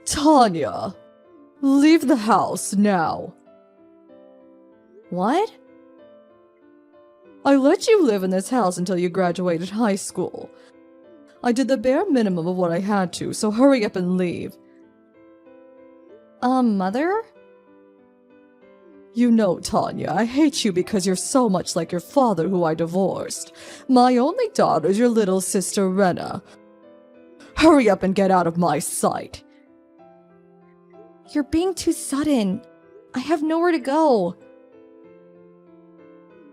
Tanya, leave the house now. What? I let you live in this house until you graduated high school. I did the bare minimum of what I had to, so hurry up and leave. Mother? You know, Tanya, I hate you because you're so much like your father who I divorced. My only daughter's your little sister, Rena. Hurry up and get out of my sight. You're being too sudden. I have nowhere to go.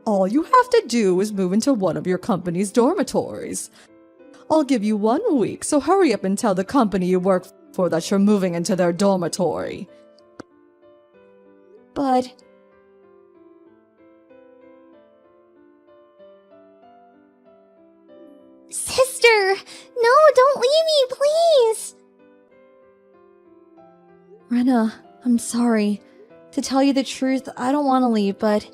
All you have to do is move into one of your company's dormitories. I'll give you 1 week, so hurry up and tell the company you work for that you're moving into their dormitory. But... Sister! No, don't leave me, please! Rena, I'm sorry. To tell you the truth, I don't want to leave, but...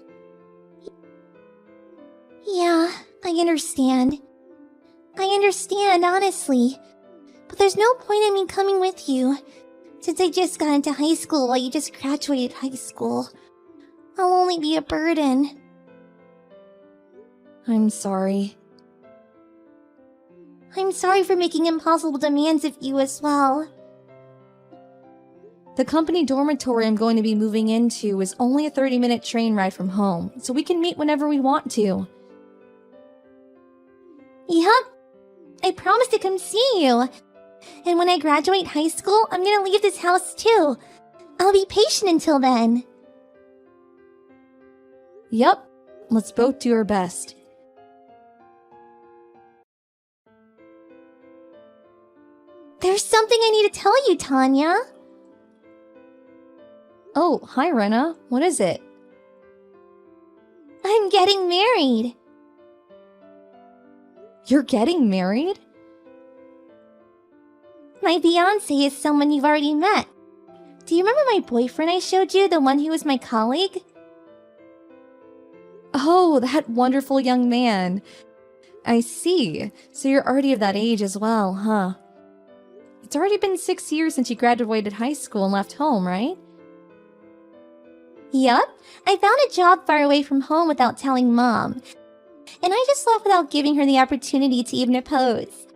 Yeah, I understand. I understand, honestly. But there's no point in me coming with you, since I just got into high school while you just graduated high school. I'll only be a burden. I'm sorry. I'm sorry for making impossible demands of you as well. The company dormitory I'm going to be moving into is only a 30-minute train ride from home, so we can meet whenever we want to. Yup. I promise to come see you. And when I graduate high school, I'm gonna leave this house too. I'll be patient until then. Yup. Let's both do our best. There's something I need to tell you, Tanya. Oh, hi, Rena. What is it? I'm getting married. You're getting married? My fiancé is someone you've already met. Do you remember my boyfriend I showed you, the one who was my colleague? Oh, that wonderful young man. I see. So you're already of that age as well, huh? It's already been 6 years since you graduated high school and left home, right? Yup. I found a job far away from home without telling Mom. And I just left without giving her the opportunity to even oppose.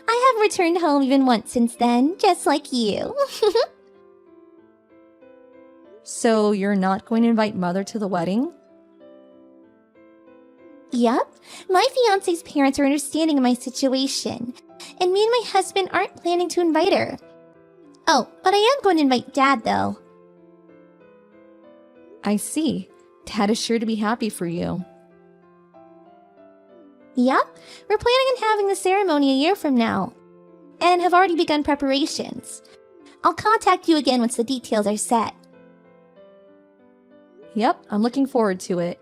I have returned home even once since then, just like you. So you're not going to invite Mother to the wedding? Yup. My fiancé's parents are understanding of my situation. And me and my husband aren't planning to invite her. Oh, but I am going to invite Dad, though. I see. Dad is sure to be happy for you. Yup, we're planning on having the ceremony a year from now, and have already begun preparations. I'll contact you again once the details are set. Yep, I'm looking forward to it.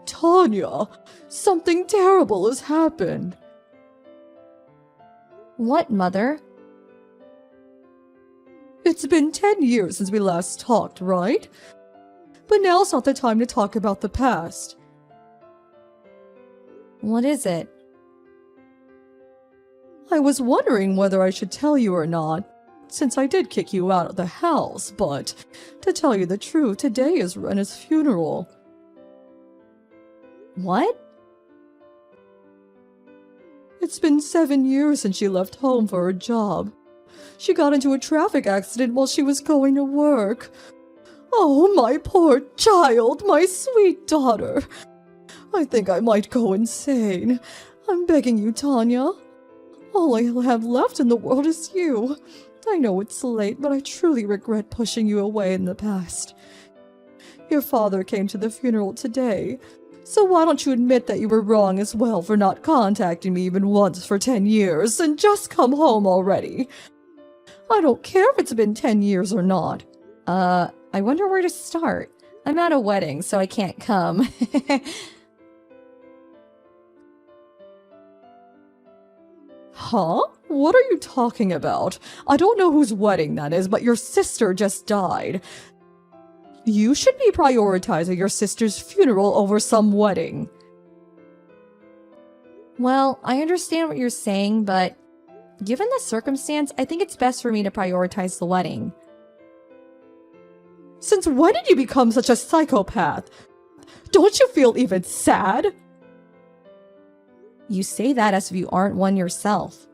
Tanya, something terrible has happened. What, Mother? It's been 10 years since we last talked, right? But now's not the time to talk about the past. What is it? I was wondering whether I should tell you or not, since I did kick you out of the house, but to tell you the truth, today is Rena's funeral. What? It's been 7 years since she left home for her job. She got into a traffic accident while she was going to work. Oh, my poor child, my sweet daughter. I think I might go insane. I'm begging you, Tanya. All I have left in the world is you. I know it's late, but I truly regret pushing you away in the past. Your father came to the funeral today, so why don't you admit that you were wrong as well for not contacting me even once for 10 years, and just come home already? I don't care if it's been 10 years or not. I wonder where to start. I'm at a wedding, so I can't come. Huh? What are you talking about? I don't know whose wedding that is, but your sister just died. You should be prioritizing your sister's funeral over some wedding. Well, I understand what you're saying, but given the circumstance, I think it's best for me to prioritize the wedding. Since when did you become such a psychopath? Don't you feel even sad? You say that as if you aren't one yourself.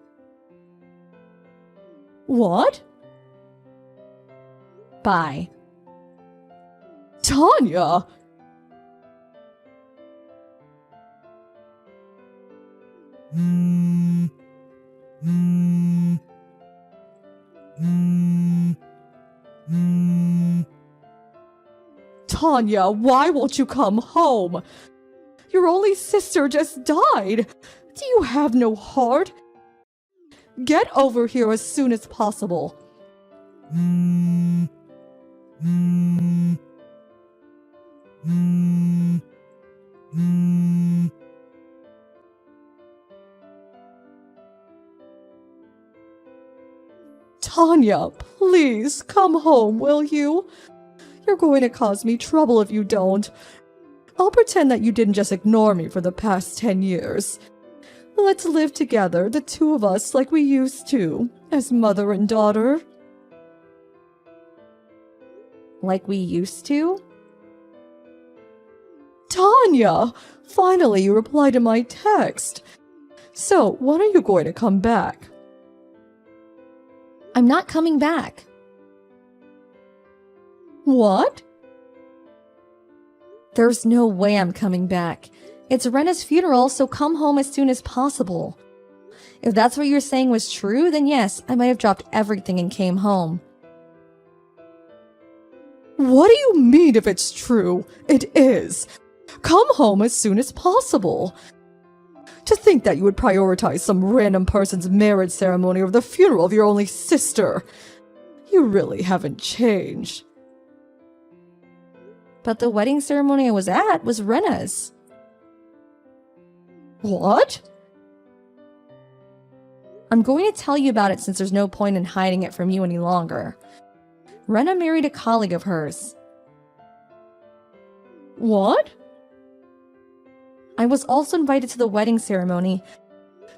What? Bye. Tanya! Tanya, why won't you come home? Your only sister just died. Do you have no heart? Get over here as soon as possible. Tanya, please come home, will you? You're going to cause me trouble if you don't. I'll pretend that you didn't just ignore me for the past 10 years. Let's live together, the two of us, like we used to, as mother and daughter. Like we used to? Tanya! Finally, you replied to my text. So, when are you going to come back? I'm not coming back. What? There's no way I'm coming back. It's Rena's funeral, so come home as soon as possible. If that's what you're saying was true, then yes, I might have dropped everything and came home. What do you mean if it's true? It is. Come home as soon as possible. To think that you would prioritize some random person's marriage ceremony over the funeral of your only sister. You really haven't changed. But the wedding ceremony I was at was Rena's. What? I'm going to tell you about it since there's no point in hiding it from you any longer. Rena married a colleague of hers. What? I was also invited to the wedding ceremony,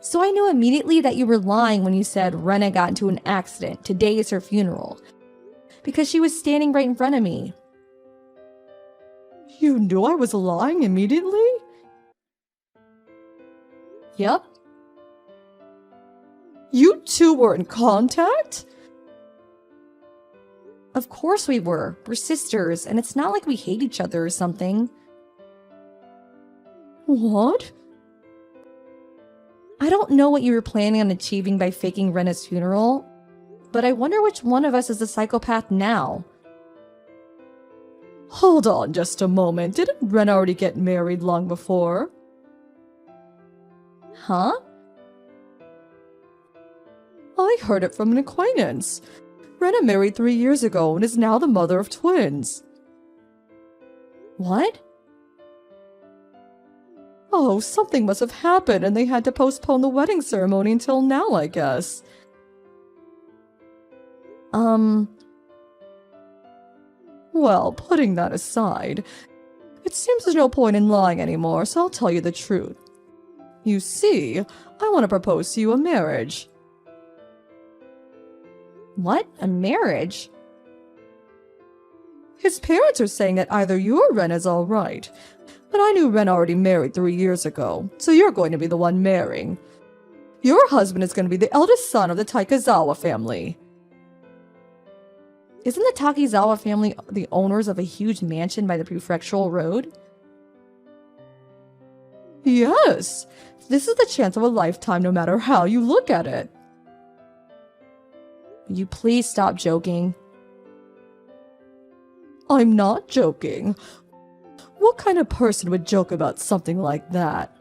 so I knew immediately that you were lying when you said Rena got into an accident. Today is her funeral. Because she was standing right in front of me. You knew I was lying immediately? Yep. You two were in contact? Of course we were. We're sisters, and it's not like we hate each other or something. What? I don't know what you were planning on achieving by faking Rena's funeral, but I wonder which one of us is the psychopath now. Hold on just a moment. Didn't Ren already get married long before? Huh? I heard it from an acquaintance. Rena married 3 years ago and is now the mother of twins. What? Oh, something must have happened and they had to postpone the wedding ceremony until now, I guess. Well, putting that aside, it seems there's no point in lying anymore, so I'll tell you the truth. You see, I want to propose to you a marriage. What? A marriage? His parents are saying that either you or Ren is alright, but I knew Ren already married 3 years ago, so you're going to be the one marrying. Your husband is going to be the eldest son of the Taikazawa family. Isn't the Takizawa family the owners of a huge mansion by the prefectural road? Yes, this is the chance of a lifetime no matter how you look at it. Will you please stop joking? I'm not joking. What kind of person would joke about something like that?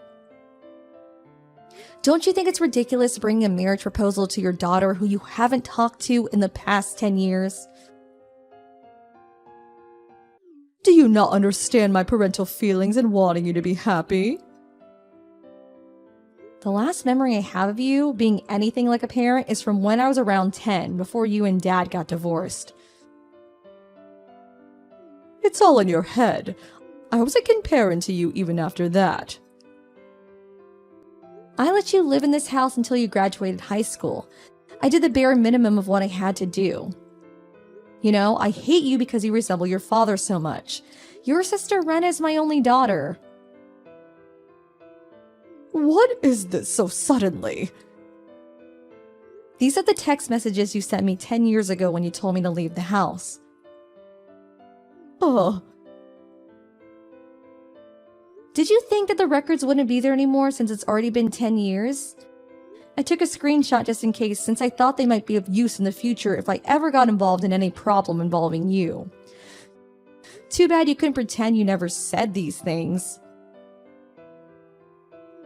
Don't you think it's ridiculous bringing a marriage proposal to your daughter who you haven't talked to in the past 10 years? Do you not understand my parental feelings and wanting you to be happy? The last memory I have of you being anything like a parent is from when I was around 10, before you and Dad got divorced. It's all in your head. I was a good parent to you even after that. I let you live in this house until you graduated high school. I did the bare minimum of what I had to do. You know, I hate you because you resemble your father so much. Your sister Rena is my only daughter. What is this so suddenly? These are the text messages you sent me 10 years ago when you told me to leave the house. Did you think that the records wouldn't be there anymore since it's already been 10 years? I took a screenshot just in case since I thought they might be of use in the future if I ever got involved in any problem involving you. Too bad you couldn't pretend you never said these things.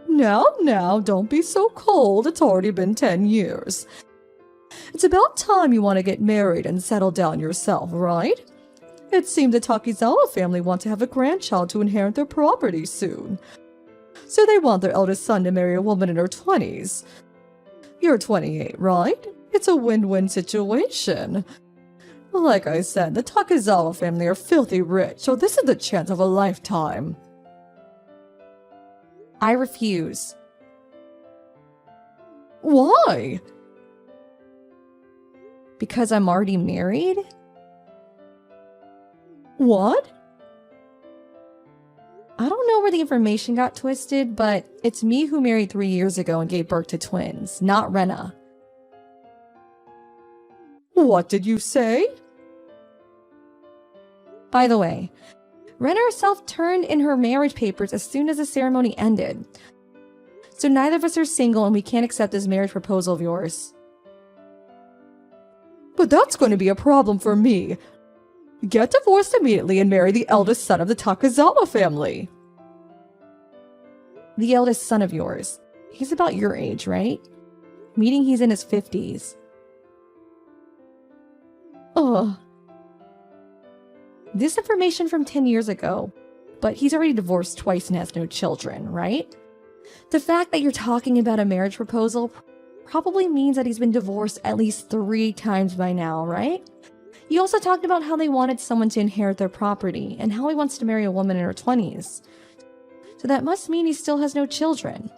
Now, don't be so cold. It's already been 10 years. It's about time you want to get married and settle down yourself, right? It seems the Takizawa family want to have a grandchild to inherit their property soon. So they want their eldest son to marry a woman in her 20s. You're 28, right? It's a win-win situation. Like I said, the Takizawa family are filthy rich, so this is the chance of a lifetime. I refuse. Why? Because I'm already married? What? I don't know where the information got twisted, but it's me who married 3 years ago and gave birth to twins, not Rena. What did you say? By the way, Rena herself turned in her marriage papers as soon as the ceremony ended. So neither of us are single and we can't accept this marriage proposal of yours. But that's going to be a problem for me. Get divorced immediately and marry the eldest son of the Takizawa family. The eldest son of yours. He's about your age, right? Meaning he's in his 50s. This information from 10 years ago, but he's already divorced twice and has no children, right? The fact that you're talking about a marriage proposal probably means that he's been divorced at least 3 times by now, right? You also talked about how they wanted someone to inherit their property and how he wants to marry a woman in her 20s. So that must mean he still has no children.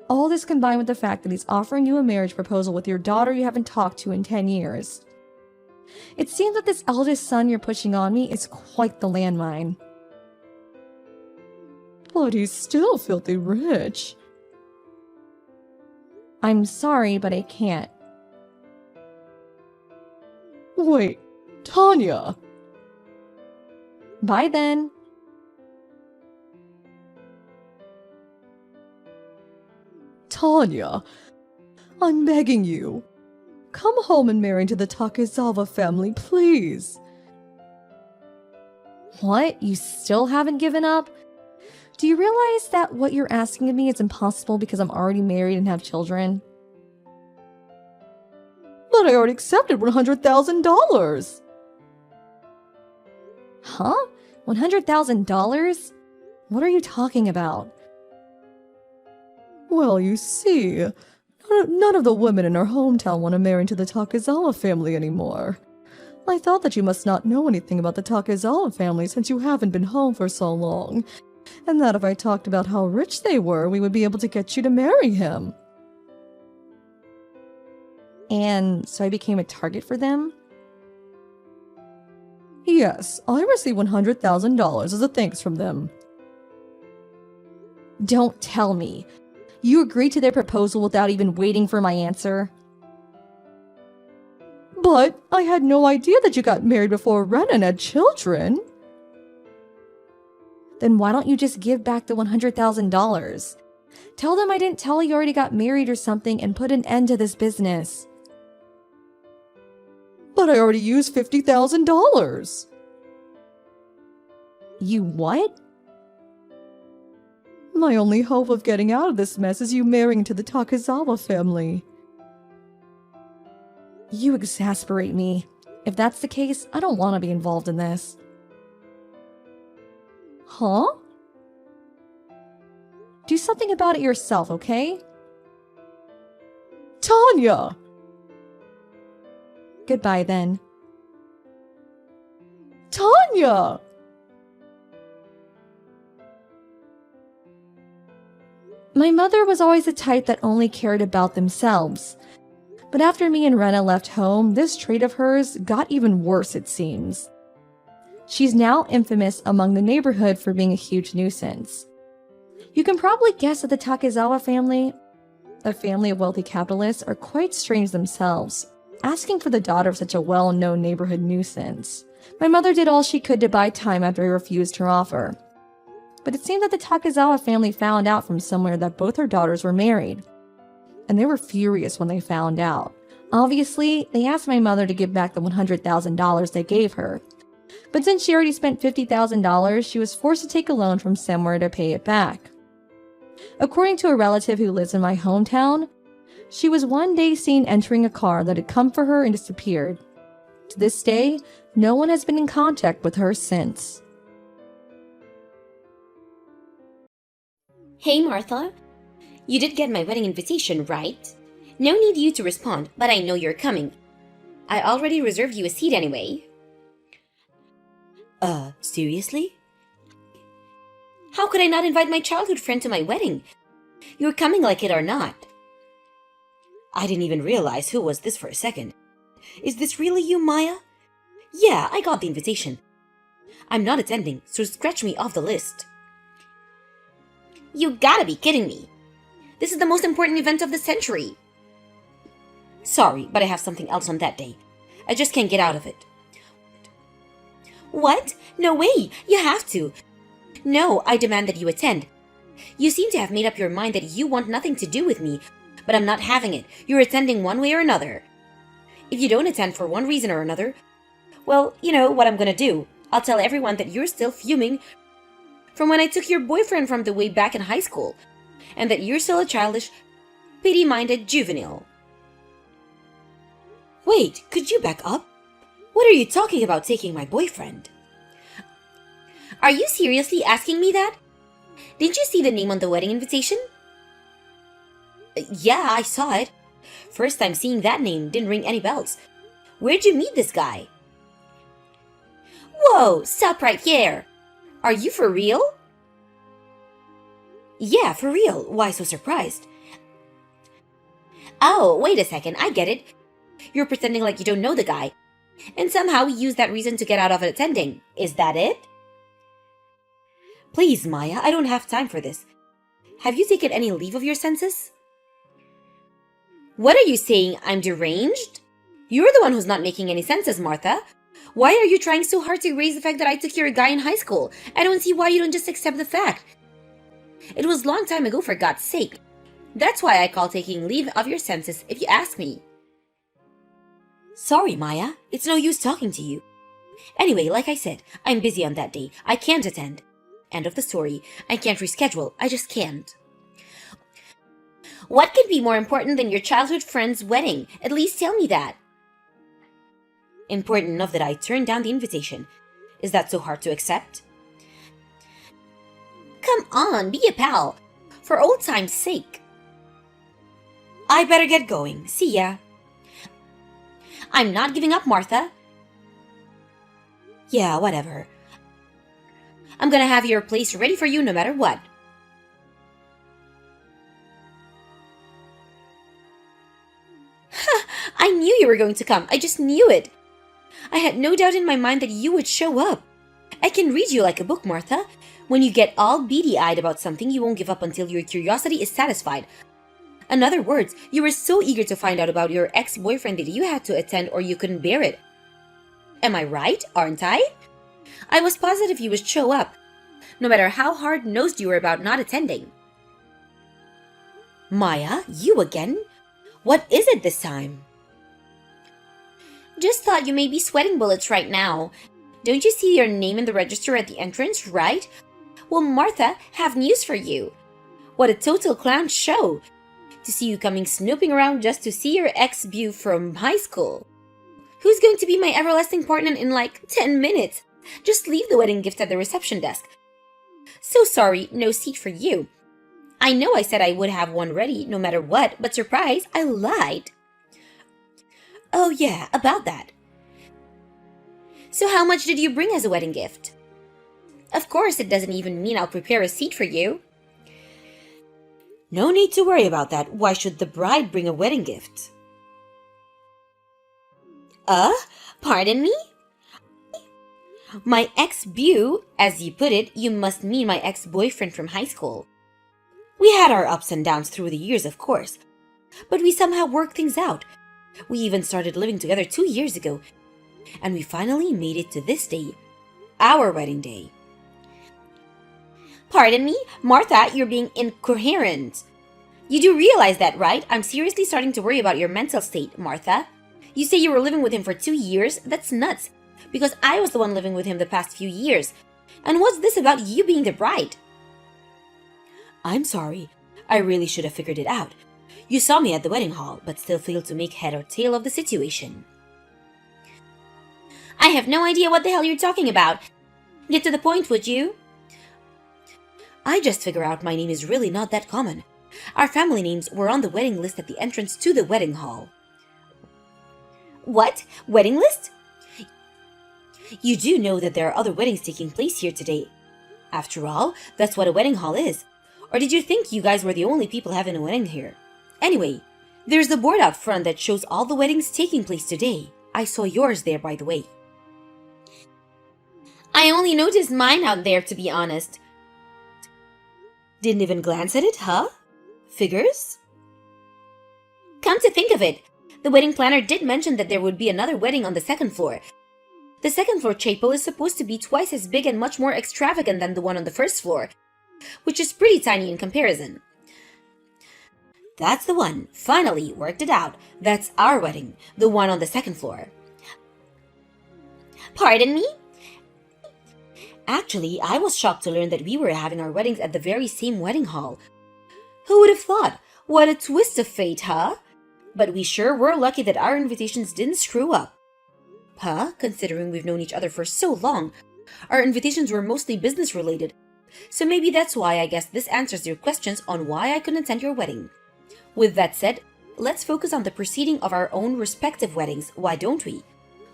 All this combined with the fact that he's offering you a marriage proposal with your daughter you haven't talked to in 10 years. It seems that this eldest son you're pushing on me is quite the landmine. But he's still filthy rich. I'm sorry, but I can't. Wait, Tanya! Bye then. Tanya, I'm begging you. Come home and marry into the Takizawa family, please. What? You still haven't given up? Do you realize that what you're asking of me is impossible because I'm already married and have children? But I already accepted $100,000. Huh? $100,000? What are you talking about? Well, you see, none of the women in our hometown want to marry into the Takizawa family anymore. I thought that you must not know anything about the Takizawa family since you haven't been home for so long, and that if I talked about how rich they were, we would be able to get you to marry him. And so I became a target for them? Yes, I received $100,000 as a thanks from them. Don't tell me. You agreed to their proposal without even waiting for my answer? But I had no idea that you got married before Renan had children. Then why don't you just give back the $100,000? Tell them I didn't tell you already got married or something and put an end to this business. But I already used $50,000. You what? My only hope of getting out of this mess is you marrying into the Takizawa family. You exasperate me. If that's the case, I don't want to be involved in this. Huh? Do something about it yourself, okay? Tanya! Goodbye then. Tanya! My mother was always the type that only cared about themselves. But after me and Rena left home, this trait of hers got even worse, it seems. She's now infamous among the neighborhood for being a huge nuisance. You can probably guess that the Takezawa family, a family of wealthy capitalists, are quite strange themselves, asking for the daughter of such a well-known neighborhood nuisance. My mother did all she could to buy time after I refused her offer. But it seemed that the Takezawa family found out from somewhere that both her daughters were married. And they were furious when they found out. Obviously, they asked my mother to give back the $100,000 they gave her. But since she already spent $50,000, she was forced to take a loan from somewhere to pay it back. According to a relative who lives in my hometown, she was one day seen entering a car that had come for her and disappeared. To this day, no one has been in contact with her since. Hey Martha, you did get my wedding invitation, right? No need you to respond, but I know you're coming. I already reserved you a seat anyway. Seriously? How could I not invite my childhood friend to my wedding? You're coming like it or not. I didn't even realize who was this for a second. Is this really you, Maya? Yeah, I got the invitation. I'm not attending, so scratch me off the list. You gotta be kidding me. This is the most important event of the century. Sorry, but I have something else on that day. I just can't get out of it. What? No way! You have to! No, I demand that you attend. You seem to have made up your mind that you want nothing to do with me, but I'm not having it. You're attending one way or another. If you don't attend for one reason or another, well, you know what I'm gonna do. I'll tell everyone that you're still fuming from when I took your boyfriend from the way back in high school, and that you're still a childish, pity-minded juvenile. Wait, could you back up? What are you talking about taking my boyfriend? Are you seriously asking me that? Didn't you see the name on the wedding invitation? Yeah, I saw it. First time seeing that name, didn't ring any bells. Where'd you meet this guy? Whoa, stop right here. Are you for real? Yeah, for real. Why so surprised? Oh, wait a second, I get it. You're pretending like you don't know the guy, and somehow you use that reason to get out of attending. Is that it? Please, Maya, I don't have time for this. Have you taken any leave of your senses? What are you saying? I'm deranged? You're the one who's not making any senses, Martha. Why are you trying so hard to erase the fact that I took your guy in high school? I don't see why you don't just accept the fact. It was a long time ago, for God's sake. That's why I call taking leave of your senses, if you ask me. Sorry, Maya. It's no use talking to you. Anyway, like I said, I'm busy on that day. I can't attend. End of the story. I can't reschedule. I just can't. What could be more important than your childhood friend's wedding? At least tell me that. Important enough that I turned down the invitation. Is that so hard to accept? Come on, be a pal. For old time's sake. I better get going. See ya. I'm not giving up, Martha. Yeah, whatever. I'm gonna have your place ready for you no matter what. I knew you were going to come. I just knew it. I had no doubt in my mind that you would show up. I can read you like a book, Martha. When you get all beady-eyed about something, you won't give up until your curiosity is satisfied. In other words, you were so eager to find out about your ex-boyfriend that you had to attend or you couldn't bear it. Am I right, aren't I? I was positive you would show up, no matter how hard-nosed you were about not attending. Maya, you again? What is it this time? Just thought you may be sweating bullets right now. Don't you see your name in the register at the entrance, right? Well, Martha, have news for you. What a total clown show. To see you coming snooping around just to see your ex-beau from high school. Who's going to be my everlasting partner in like 10 minutes? Just leave the wedding gift at the reception desk. So sorry, no seat for you. I know I said I would have one ready no matter what, but surprise, I lied. Oh yeah, about that. So how much did you bring as a wedding gift? Of course, it doesn't even mean I'll prepare a seat for you. No need to worry about that. Why should the bride bring a wedding gift? Pardon me? My ex-beau, as you put it, you must mean my ex-boyfriend from high school. We had our ups and downs through the years, of course, but we somehow worked things out. We even started living together 2 years ago, and we finally made it to this day, our wedding day. Pardon me, Martha, you're being incoherent. You do realize that, right? I'm seriously starting to worry about your mental state, Martha. You say you were living with him for 2 years? That's nuts, because I was the one living with him the past few years. And what's this about you being the bride? I'm sorry. I really should have figured it out. You saw me at the wedding hall, but still failed to make head or tail of the situation. I have no idea what the hell you're talking about. Get to the point, would you? I just figure out my name is really not that common. Our family names were on the wedding list at the entrance to the wedding hall. What? Wedding list? You do know that there are other weddings taking place here today. After all, that's what a wedding hall is. Or did you think you guys were the only people having a wedding here? Anyway, there's the board out front that shows all the weddings taking place today. I saw yours there, by the way. I only noticed mine out there, to be honest. Didn't even glance at it, huh? Figures? Come to think of it, the wedding planner did mention that there would be another wedding on the second floor. The second floor chapel is supposed to be twice as big and much more extravagant than the one on the first floor, which is pretty tiny in comparison. That's the one. Finally, worked it out. That's our wedding, the one on the second floor. Pardon me? Actually, I was shocked to learn that we were having our weddings at the very same wedding hall. Who would have thought? What a twist of fate, huh? But we sure were lucky that our invitations didn't screw up. Huh? Considering we've known each other for so long, our invitations were mostly business related. So maybe that's why I guess this answers your questions on why I couldn't attend your wedding. With that said, let's focus on the proceeding of our own respective weddings, why don't we?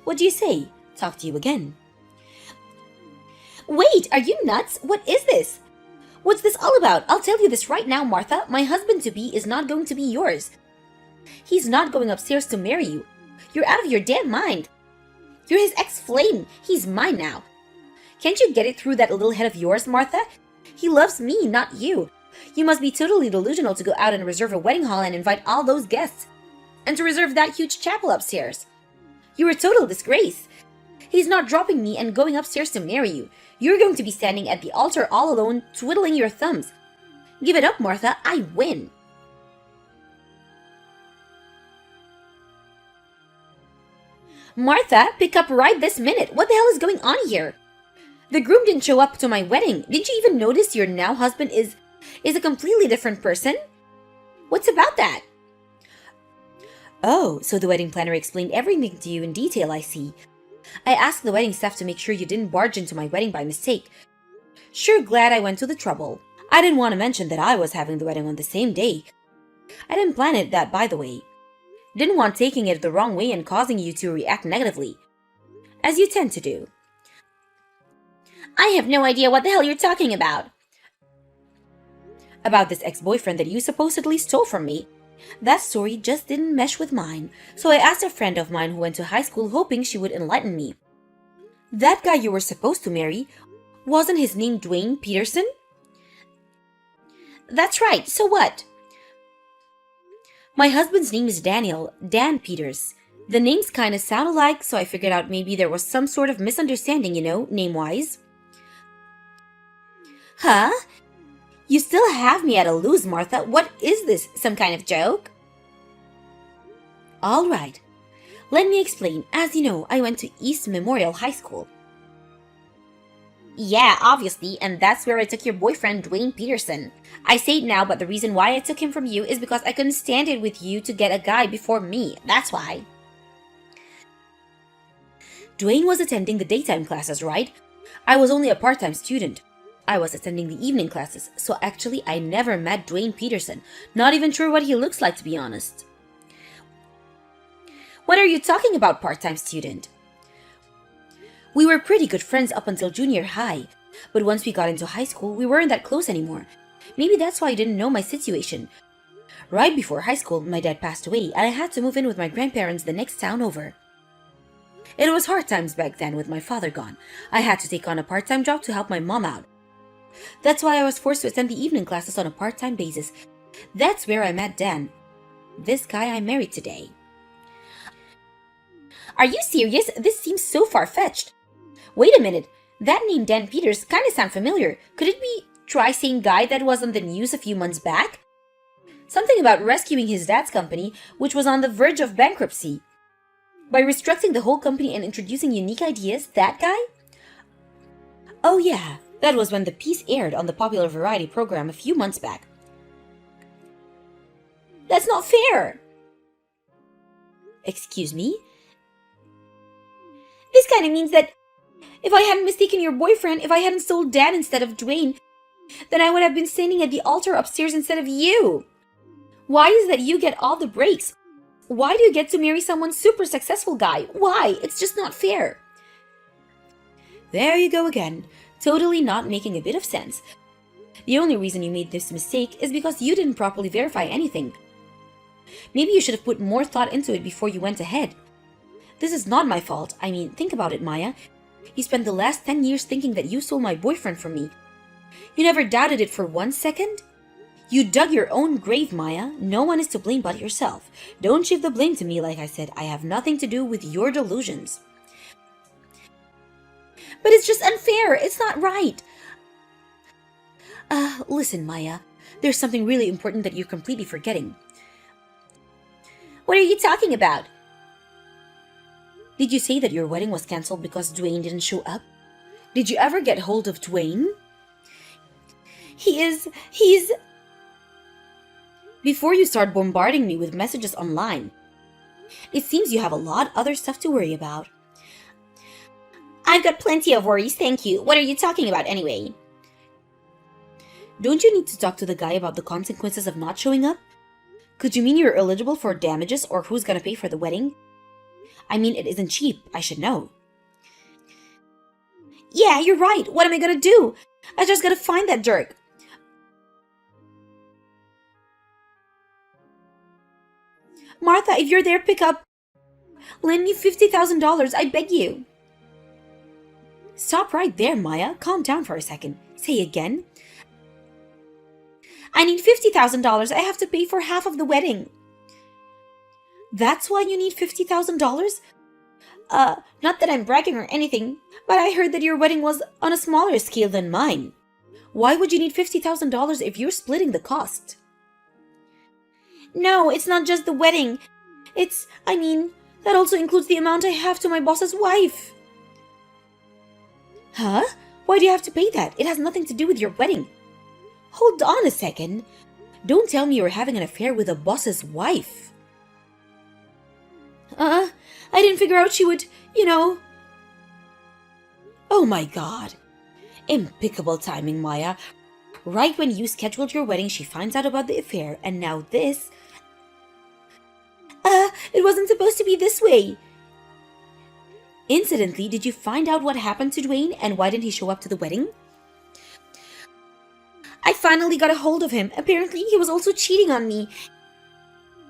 What do you say? Talk to you again. Wait, are you nuts? What is this? What's this all about? I'll tell you this right now, Martha. My husband-to-be is not going to be yours. He's not going upstairs to marry you. You're out of your damn mind. You're his ex-flame. He's mine now. Can't you get it through that little head of yours, Martha? He loves me, not you. You must be totally delusional to go out and reserve a wedding hall and invite all those guests. And to reserve that huge chapel upstairs. You're a total disgrace. He's not dropping me and going upstairs to marry you. You're going to be standing at the altar all alone, twiddling your thumbs. Give it up, Martha. I win. Martha, pick up right this minute. What the hell is going on here? The groom didn't show up to my wedding. Didn't you even notice your now husband is a completely different person? What's about that? Oh, so the wedding planner explained everything to you in detail, I see. I asked the wedding staff to make sure you didn't barge into my wedding by mistake. Sure glad I went to the trouble. I didn't want to mention that I was having the wedding on the same day. I didn't plan it that, by the way. Didn't want taking it the wrong way and causing you to react negatively. As you tend to do. I have no idea what the hell you're talking about. About this ex-boyfriend that you supposedly stole from me. That story just didn't mesh with mine, so I asked a friend of mine who went to high school hoping she would enlighten me. That guy you were supposed to marry, wasn't his name Dwayne Peterson? That's right, so what? My husband's name is Daniel, Dan Peters. The names kinda sound alike, so I figured out maybe there was some sort of misunderstanding, name-wise. Huh? You still have me at a lose, Martha. What is this, some kind of joke? Alright. Let me explain. As you know, I went to East Memorial High School. Yeah, obviously, and that's where I took your boyfriend, Dwayne Peterson. I say it now, but the reason why I took him from you is because I couldn't stand it with you to get a guy before me. That's why. Dwayne was attending the daytime classes, right? I was only a part-time student. I was attending the evening classes, so actually I never met Dwayne Peterson. Not even sure what he looks like, to be honest. What are you talking about, part-time student? We were pretty good friends up until junior high, but once we got into high school, we weren't that close anymore. Maybe that's why you didn't know my situation. Right before high school, my dad passed away, and I had to move in with my grandparents the next town over. It was hard times back then with my father gone. I had to take on a part-time job to help my mom out. That's why I was forced to attend the evening classes on a part-time basis. That's where I met Dan, this guy I married today. Are you serious? This seems so far-fetched. Wait a minute. That name Dan Peters kinda sound familiar. Could it be Tri-Same guy that was on the news a few months back? Something about rescuing his dad's company, which was on the verge of bankruptcy. By restructuring the whole company and introducing unique ideas, that guy? Oh yeah, that was when The Piece aired on the popular variety program a few months back. That's not fair! Excuse me? This kinda means that if I hadn't mistaken your boyfriend, if I hadn't sold Dan instead of Dwayne, then I would have been standing at the altar upstairs instead of you. Why is that you get all the breaks? Why do you get to marry someone super successful guy? Why? It's just not fair. There you go again, totally not making a bit of sense. The only reason you made this mistake is because you didn't properly verify anything. Maybe you should have put more thought into it before you went ahead. This is not my fault. I mean, think about it, Maya. You spent the last 10 years thinking that you stole my boyfriend from me. You never doubted it for 1 second? You dug your own grave, Maya. No one is to blame but yourself. Don't shift the blame to me, like I said. I have nothing to do with your delusions. But it's just unfair. It's not right. Listen, Maya. There's something really important that you're completely forgetting. What are you talking about? Did you say that your wedding was cancelled because Dwayne didn't show up? Did you ever get hold of Dwayne? He's... Before you start bombarding me with messages online, it seems you have a lot other stuff to worry about. I've got plenty of worries, thank you. What are you talking about anyway? Don't you need to talk to the guy about the consequences of not showing up? Could you mean you're eligible for damages or who's gonna pay for the wedding? I mean, it isn't cheap, I should know. Yeah, you're right. What am I gonna do? I just gotta find that jerk. Martha, if you're there, pick up. Lend me $50,000, I beg you. Stop right there, Maya. Calm down for a second. Say again. I need $50,000. I have to pay for half of the wedding. That's why you need $50,000? Not that I'm bragging or anything, but I heard that your wedding was on a smaller scale than mine. Why would you need $50,000 if you're splitting the cost? No, it's not just the wedding. That also includes the amount I have to my boss's wife. Huh? Why do you have to pay that? It has nothing to do with your wedding. Hold on a second. Don't tell me you're having an affair with a boss's wife. I didn't figure out she would, Oh my god. Impeccable timing, Maya. Right when you scheduled your wedding, she finds out about the affair, and now this... It wasn't supposed to be this way. Incidentally, did you find out what happened to Dwayne, and why didn't he show up to the wedding? I finally got a hold of him. Apparently, he was also cheating on me.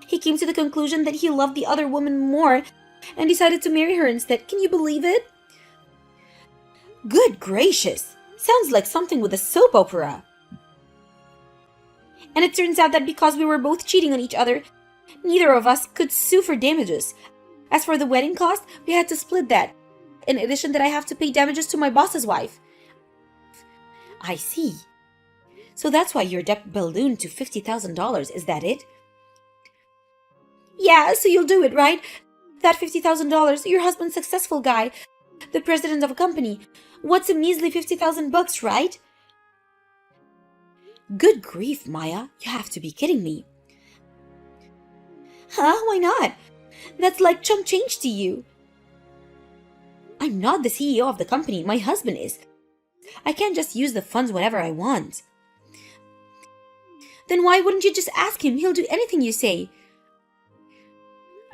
He came to the conclusion that he loved the other woman more, and decided to marry her instead. Can you believe it? Good gracious! Sounds like something with a soap opera. And it turns out that because we were both cheating on each other, neither of us could sue for damages. As for the wedding cost, we had to split that. In addition that I have to pay damages to my boss's wife. I see. So that's why your debt ballooned to $50,000, is that it? Yeah, so you'll do it, right? That $50,000, your husband's successful guy, the president of a company. What's a measly $50,000, right? Good grief, Maya. You have to be kidding me. Huh? Why not? That's like chump change to you. I'm not the CEO of the company. My husband is. I can't just use the funds whenever I want. Then why wouldn't you just ask him? He'll do anything you say.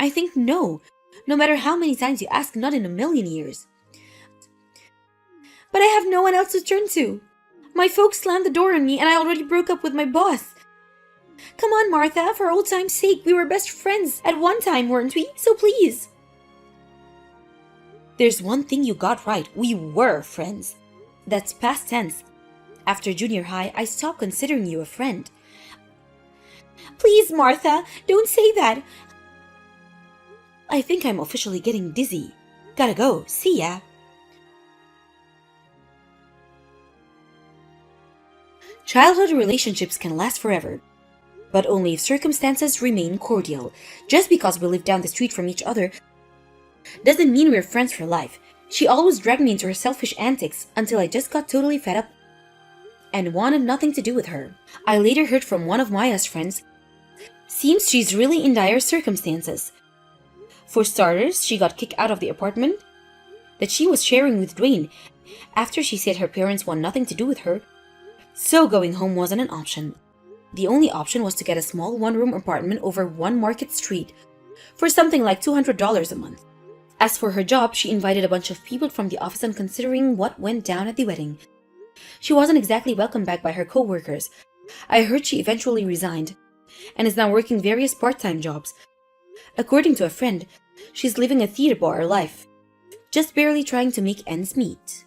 I think no. No matter how many times you ask, not in a million years. But I have no one else to turn to. My folks slammed the door on me and I already broke up with my boss. Come on, Martha, for old time's sake, we were best friends at one time, weren't we? So please. There's one thing you got right. We were friends. That's past tense. After junior high, I stopped considering you a friend. Please, Martha, don't say that. I think I'm officially getting dizzy. Gotta go. See ya. Childhood relationships can last forever, but only if circumstances remain cordial. Just because we live down the street from each other doesn't mean we're friends for life. She always dragged me into her selfish antics until I just got totally fed up and wanted nothing to do with her. I later heard from one of Maya's friends. Seems she's really in dire circumstances. For starters, she got kicked out of the apartment that she was sharing with Dwayne after she said her parents want nothing to do with her, so going home wasn't an option. The only option was to get a small one-room apartment over One Market Street for something like $200 a month. As for her job, she invited a bunch of people from the office and considering what went down at the wedding, she wasn't exactly welcomed back by her co-workers. I heard she eventually resigned and is now working various part-time jobs. According to a friend, she's living a theater bar life, just barely trying to make ends meet.